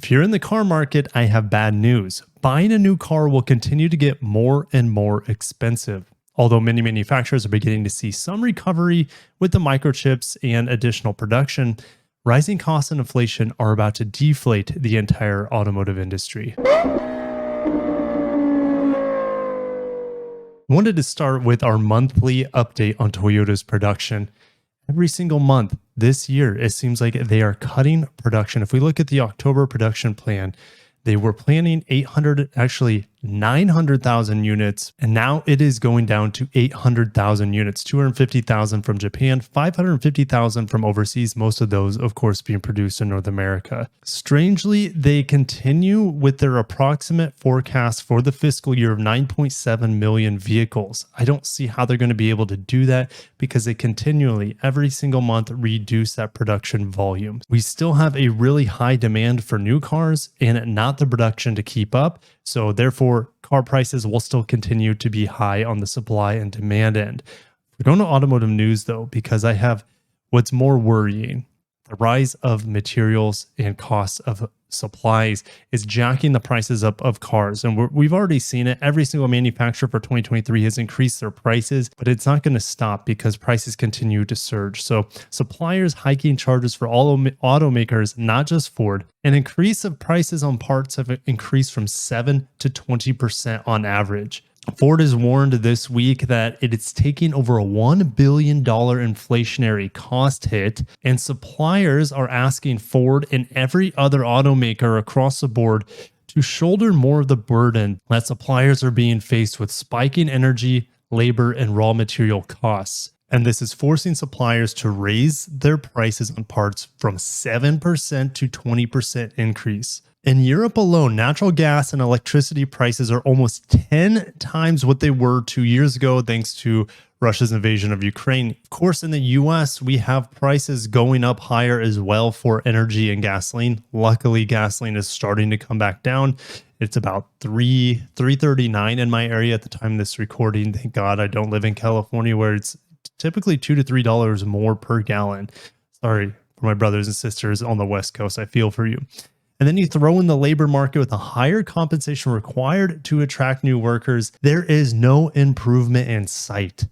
If you're in the car market, I have bad news. Buying a new car will continue to get more and more expensive. Although many manufacturers are beginning to see some recovery with the microchips and additional production, rising costs and inflation are about to deflate the entire automotive industry. I wanted to start with our monthly update on Toyota's production. Every single month this year, it seems like they are cutting production. If we look at the October production plan, they were planning 900,000 units, and now it is going down to 800,000 units, 250,000 from Japan, 550,000 from overseas, most of those, of course, being produced in North America. Strangely, they continue with their approximate forecast for the fiscal year of 9.7 million vehicles. I don't see how they're going to be able to do that because they continually, every single month, reduce that production volume. We still have a really high demand for new cars and not the production to keep up. So therefore, car prices will still continue to be high on the supply and demand end. We're going to automotive news though, because I have what's more worrying. The rise of materials and costs of supplies is jacking the prices up of cars. And we've already seen it. Every single manufacturer for 2023 has increased their prices, but it's not going to stop because prices continue to surge. So suppliers hiking charges for all automakers, not just Ford. An increase of prices on parts have increased from 7 to 20% on average. Ford has warned this week that it is taking over a $1 billion inflationary cost hit, and suppliers are asking Ford and every other automaker across the board to shoulder more of the burden that suppliers are being faced with spiking energy, labor, and raw material costs. And this is forcing suppliers to raise their prices on parts from 7% to 20% increase. In Europe alone, natural gas and electricity prices are almost 10 times what they were 2 years ago, thanks to Russia's invasion of Ukraine. Of course, in the US, we have prices going up higher as well for energy and gasoline. Luckily, gasoline is starting to come back down. It's about $3.39 in my area at the time of this recording. Thank God I don't live in California, where it's typically $2 to $3 more per gallon. Sorry for my brothers and sisters on the West Coast. I feel for you. And then you throw in the labor market with a higher compensation required to attract new workers. There is no improvement in sight.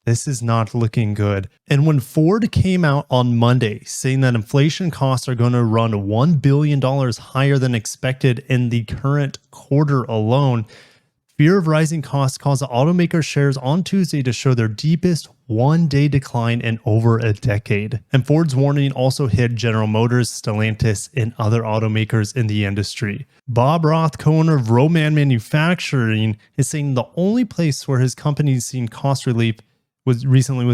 This is not looking good. And when Ford came out on Monday saying that inflation costs are going to run $1 billion higher than expected in the current quarter alone, fear of rising costs caused the automaker shares on Tuesday to show their deepest one-day decline in over a decade. And Ford's warning also hit General Motors, Stellantis, and other automakers in the industry. Bob Roth, co-owner of Roman Manufacturing, is saying the only place where his company's seen cost relief was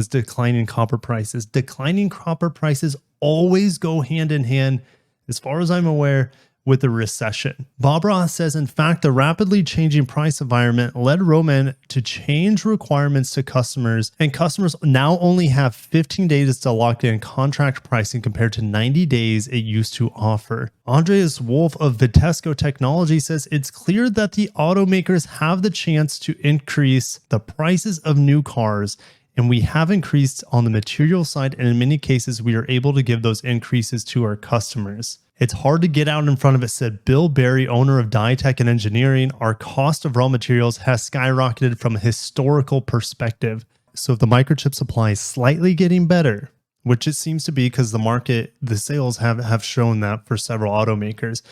declining copper prices. Declining copper prices always go hand in hand, as far as I'm aware, with a recession. Bob Roth says, in fact, the rapidly changing price environment led Roman to change requirements to customers, and customers now only have 15 days to lock in contract pricing compared to 90 days it used to offer. Andreas Wolf of Vitesco Technology says it's clear that the automakers have the chance to increase the prices of new cars, and we have increased on the material side, and in many cases, we are able to give those increases to our customers. It's hard to get out in front of it, said Bill Berry, owner of Diatech and Engineering. Our cost of raw materials has skyrocketed from a historical perspective. So if the microchip supply is slightly getting better, which it seems to be because the sales have shown that for several automakers,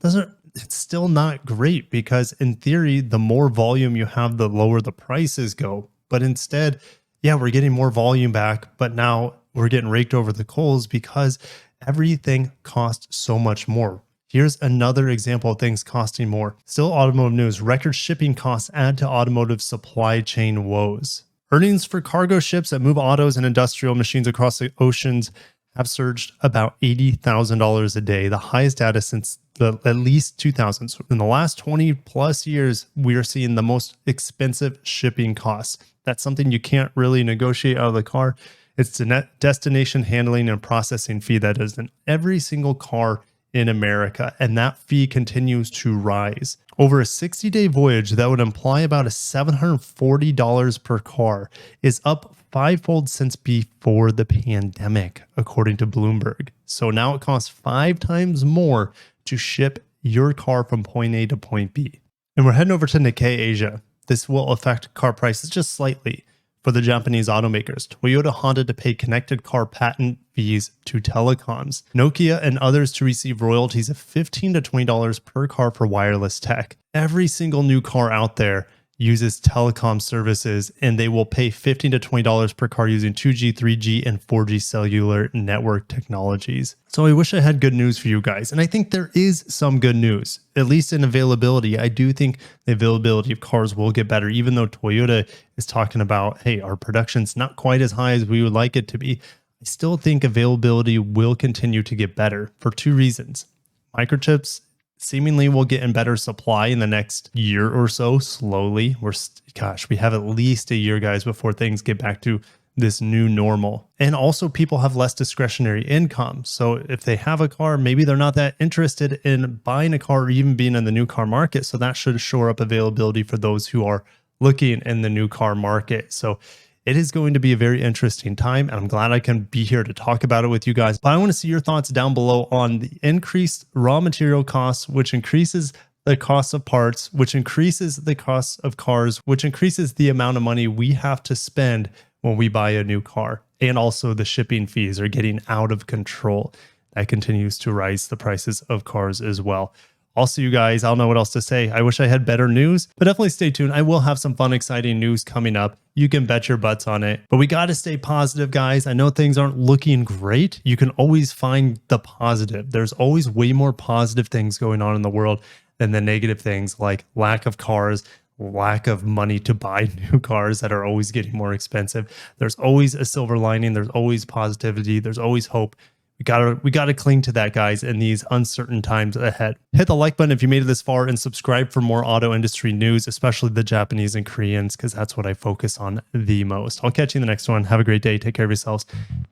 it's still not great because in theory, the more volume you have, the lower the prices go. But instead, yeah, we're getting more volume back, but now we're getting raked over the coals because everything costs so much more. Here's another example of things costing more. Still automotive news, record shipping costs add to automotive supply chain woes. Earnings for cargo ships that move autos and industrial machines across the oceans have surged about $80,000 a day, the highest data since at least 2000. So in the last 20 plus years, we are seeing the most expensive shipping costs. That's something you can't really negotiate out of the car. It's the net destination handling and processing fee that is in every single car in America, and that fee continues to rise. Over a 60-day voyage, that would imply about $740 per car, is up fivefold since before the pandemic, according to Bloomberg. So now it costs 5 times more to ship your car from point A to point B. And we're heading over to Nikkei Asia. This will affect car prices just slightly for the Japanese automakers. Toyota, Honda to pay connected car patent fees to telecoms. Nokia and others to receive royalties of $15 to $20 per car for wireless tech. Every single new car out there uses telecom services, and they will pay $15 to $20 per car using 2G, 3G, and 4G cellular network technologies. So I wish I had good news for you guys. And I think there is some good news, at least in availability. I do think the availability of cars will get better, even though Toyota is talking about, hey, our production's not quite as high as we would like it to be. I still think availability will continue to get better for two reasons. Microchips seemingly will get in better supply in the next year or so, slowly. We have at least a year, guys, before things get back to this new normal. And also people have less discretionary income. So if they have a car, maybe they're not that interested in buying a car or even being in the new car market. So that should shore up availability for those who are looking in the new car market. So it is going to be a very interesting time, and I'm glad I can be here to talk about it with you guys. But I want to see your thoughts down below on the increased raw material costs, which increases the cost of parts, which increases the cost of cars, which increases the amount of money we have to spend when we buy a new car. And also the shipping fees are getting out of control. That continues to rise the prices of cars as well. Also, you guys, I don't know what else to say. I wish I had better news, but definitely stay tuned. I will have some fun, exciting news coming up. You can bet your butts on it. But we got to stay positive, guys. I know things aren't looking great. You can always find the positive. There's always way more positive things going on in the world than the negative things like lack of cars, lack of money to buy new cars that are always getting more expensive. There's always a silver lining. There's always positivity. There's always hope. We gotta cling to that, guys, in these uncertain times ahead. Hit the like button if you made it this far, and subscribe for more auto industry news, especially the Japanese and Koreans, because that's what I focus on the most. I'll catch you in the next one. Have a great day. Take care of yourselves,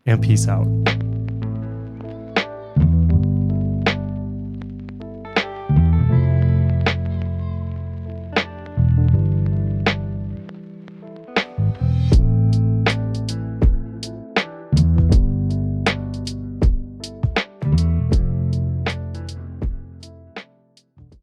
and peace out.